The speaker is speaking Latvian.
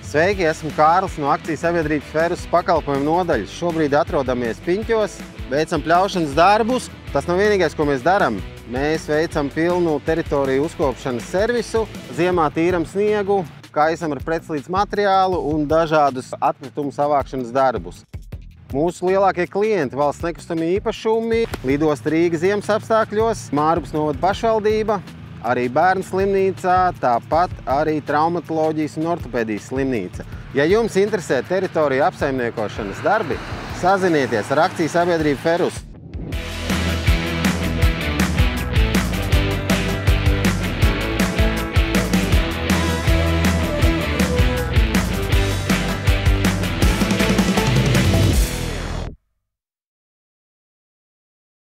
Sveiki, esmu Kārlis no akciju sabiedrības Ferus pakalpojumu nodaļas. Šobrīd atrodamies Piņķos, veicam pļaušanas darbus. Tas nav vienīgais, ko mēs darām. Mēs veicam pilnu teritoriju uzkopšanas servisu, ziemā tīram sniegu, kaisam ar pretslīdes materiālu un dažādus atkritumu savākšanas darbus. Mūsu lielākie klienti – valsts nekustamie īpašumi, lidosta Rīga ziemas apstākļos, Mārupes novada pašvaldība, arī bērnu slimnīcā, tāpat arī traumatoloģijas un ortopēdijas slimnīca. Ja jums interesē teritoriju apsaimniekošanas darbi, sazinieties ar akciju sabiedrību Ferus.